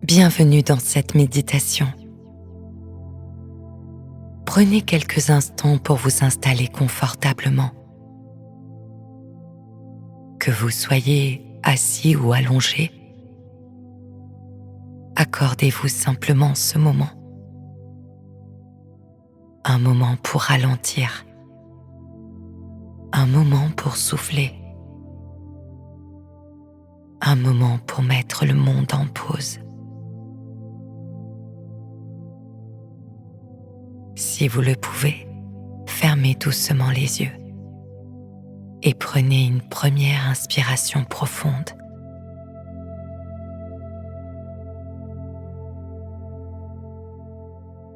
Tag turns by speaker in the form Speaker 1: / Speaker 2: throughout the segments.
Speaker 1: Bienvenue dans cette méditation. Prenez quelques instants pour vous installer confortablement. Que vous soyez assis ou allongé, accordez-vous simplement ce moment. Un moment pour ralentir. Un moment pour souffler. Un moment pour mettre le monde en pause. Si vous le pouvez, fermez doucement les yeux et prenez une première inspiration profonde.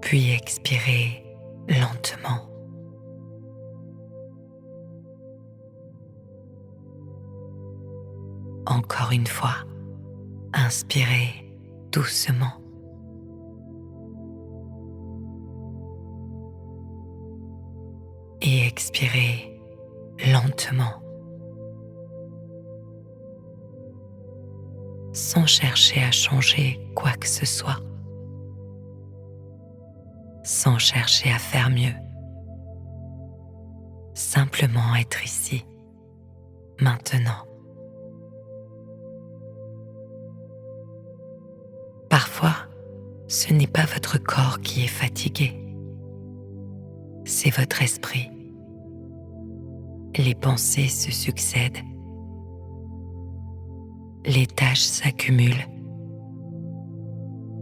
Speaker 1: Puis expirez lentement. Encore une fois, inspirez doucement. Et expirez lentement, sans chercher à changer quoi que ce soit, sans chercher à faire mieux, simplement être ici, maintenant. Parfois, ce n'est pas votre corps qui est fatigué, c'est votre esprit. Les pensées se succèdent, les tâches s'accumulent,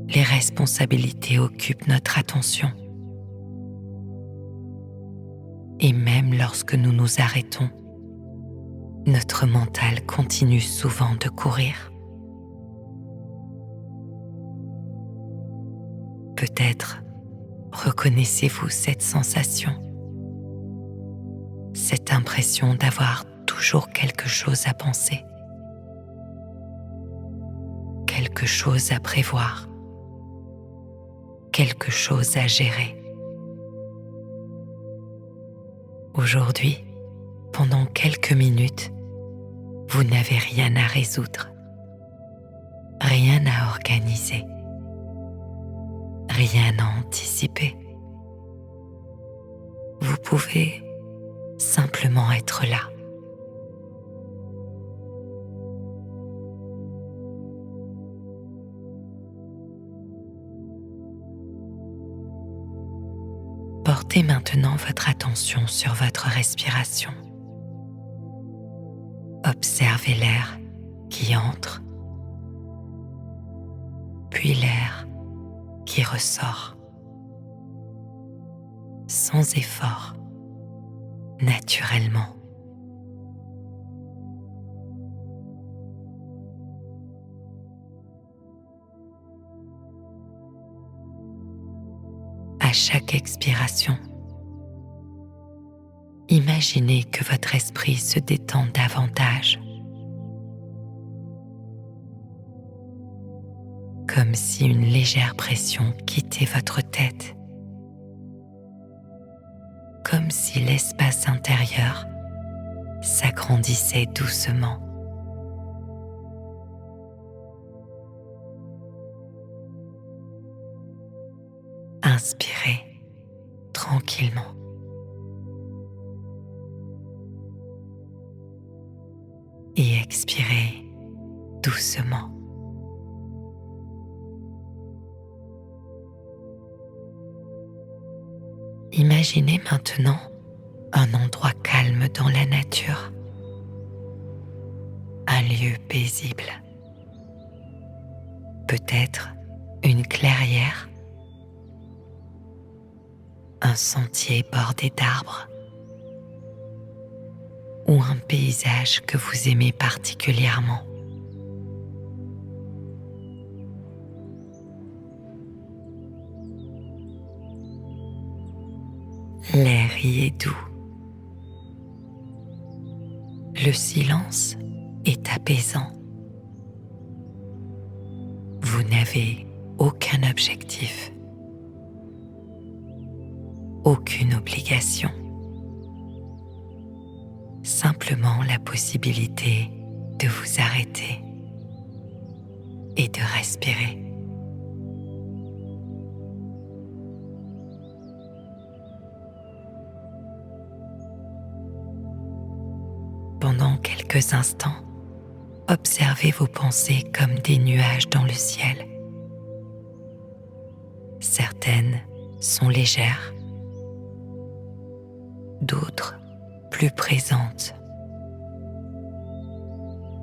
Speaker 1: les responsabilités occupent notre attention. Et même lorsque nous nous arrêtons, notre mental continue souvent de courir. Peut-être reconnaissez-vous cette sensation, cette impression d'avoir toujours quelque chose à penser, quelque chose à prévoir, quelque chose à gérer. Aujourd'hui, pendant quelques minutes, vous n'avez rien à résoudre, rien à organiser, rien à anticiper. Vous pouvez simplement être là. Portez maintenant votre attention sur votre respiration. Observez l'air qui entre, puis l'air qui ressort, sans effort, naturellement. À chaque expiration, imaginez que votre esprit se détend davantage, comme si une légère pression quittait votre tête, comme si l'espace intérieur s'agrandissait doucement. Inspirez tranquillement. Et expirez doucement. Imaginez maintenant un endroit calme dans la nature, un lieu paisible, peut-être une clairière, un sentier bordé d'arbres ou un paysage que vous aimez particulièrement. L'air y est doux. Le silence est apaisant. Vous n'avez aucun objectif, aucune obligation, simplement la possibilité de vous arrêter et de respirer. pendant quelques instants, observez vos pensées comme des nuages dans le ciel. Certaines sont légères, d'autres plus présentes.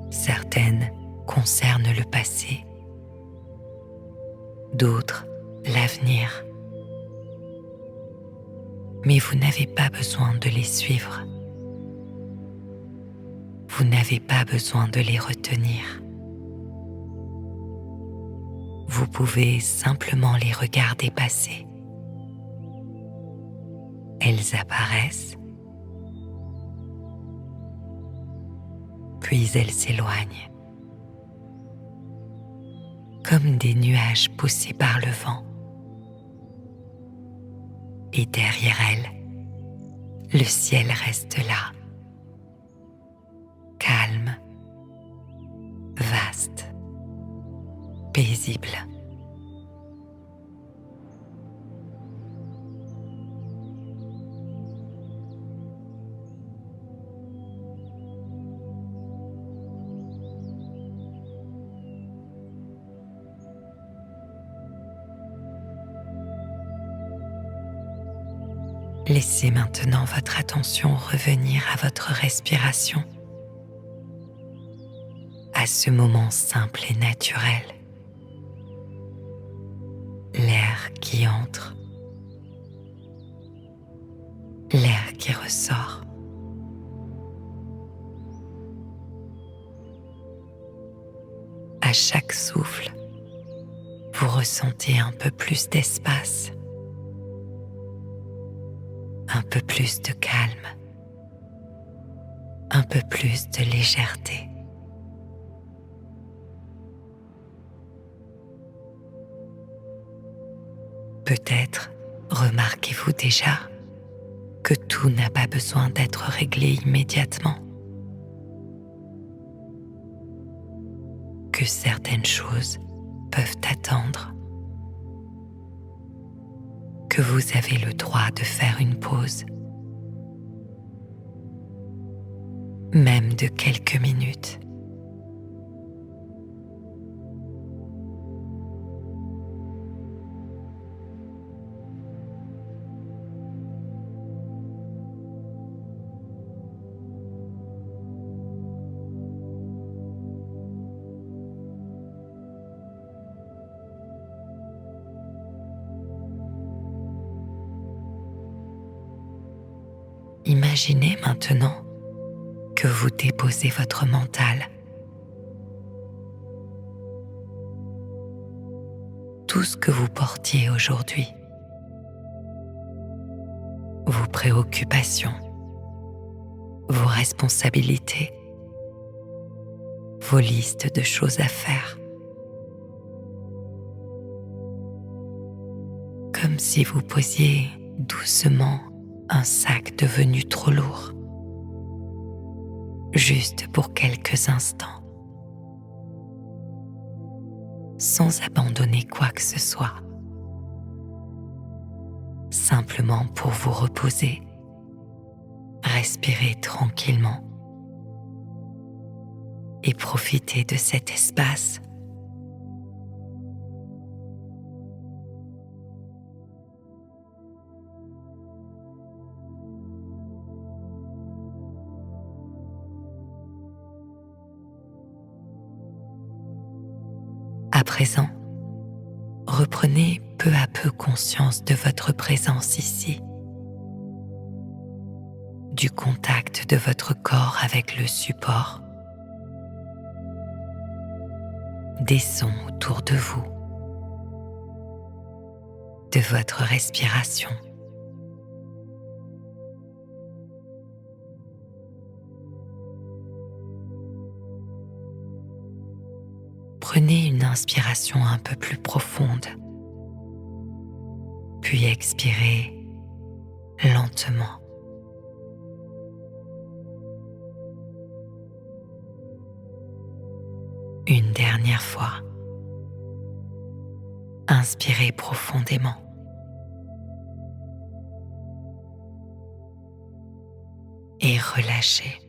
Speaker 1: Certaines concernent le passé, d'autres l'avenir. Mais vous n'avez pas besoin de les suivre. Vous n'avez pas besoin de les retenir. Vous pouvez simplement les regarder passer. Elles apparaissent, puis elles s'éloignent, comme des nuages poussés par le vent. Et derrière elles, le ciel reste là, calme, vaste, paisible. Laissez maintenant votre attention revenir à votre respiration, à ce moment simple et naturel. L'air qui entre, l'air qui ressort. À chaque souffle, vous ressentez un peu plus d'espace, un peu plus de calme, un peu plus de légèreté. Peut-être remarquez-vous déjà que tout n'a pas besoin d'être réglé immédiatement, que certaines choses peuvent attendre, que vous avez le droit de faire une pause, même de quelques minutes. Imaginez maintenant que vous déposez votre mental. Tout ce que vous portiez aujourd'hui, vos préoccupations, vos responsabilités, vos listes de choses à faire. Comme si vous posiez doucement un sac devenu trop lourd, juste pour quelques instants, sans abandonner quoi que ce soit, simplement pour vous reposer, respirer tranquillement et profiter de cet espace. À présent, reprenez peu à peu conscience de votre présence ici, du contact de votre corps avec le support, des sons autour de vous, de votre respiration. Prenez une inspiration un peu plus profonde, puis expirez lentement. Une dernière fois, inspirez profondément. Et relâchez.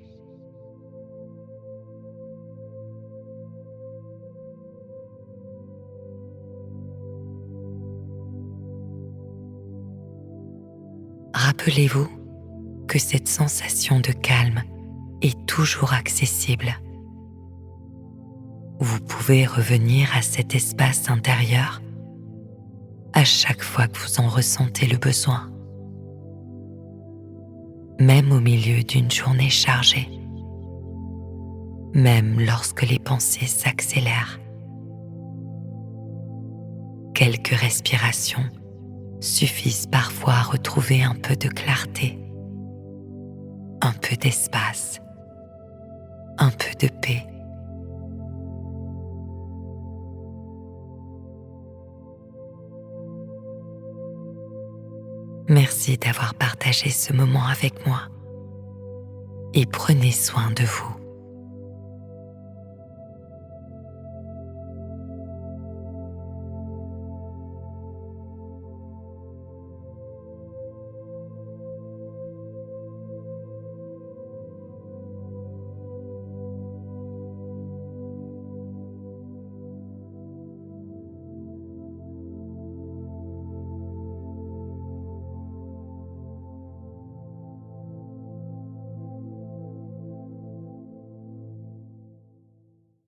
Speaker 1: rappelez-vous que cette sensation de calme est toujours accessible. Vous pouvez revenir à cet espace intérieur à chaque fois que vous en ressentez le besoin, même au milieu d'une journée chargée, même lorsque les pensées s'accélèrent. Quelques respirations suffisent parfois à retrouver un peu de clarté, un peu d'espace, un peu de paix. Merci d'avoir partagé ce moment avec moi et prenez soin de vous.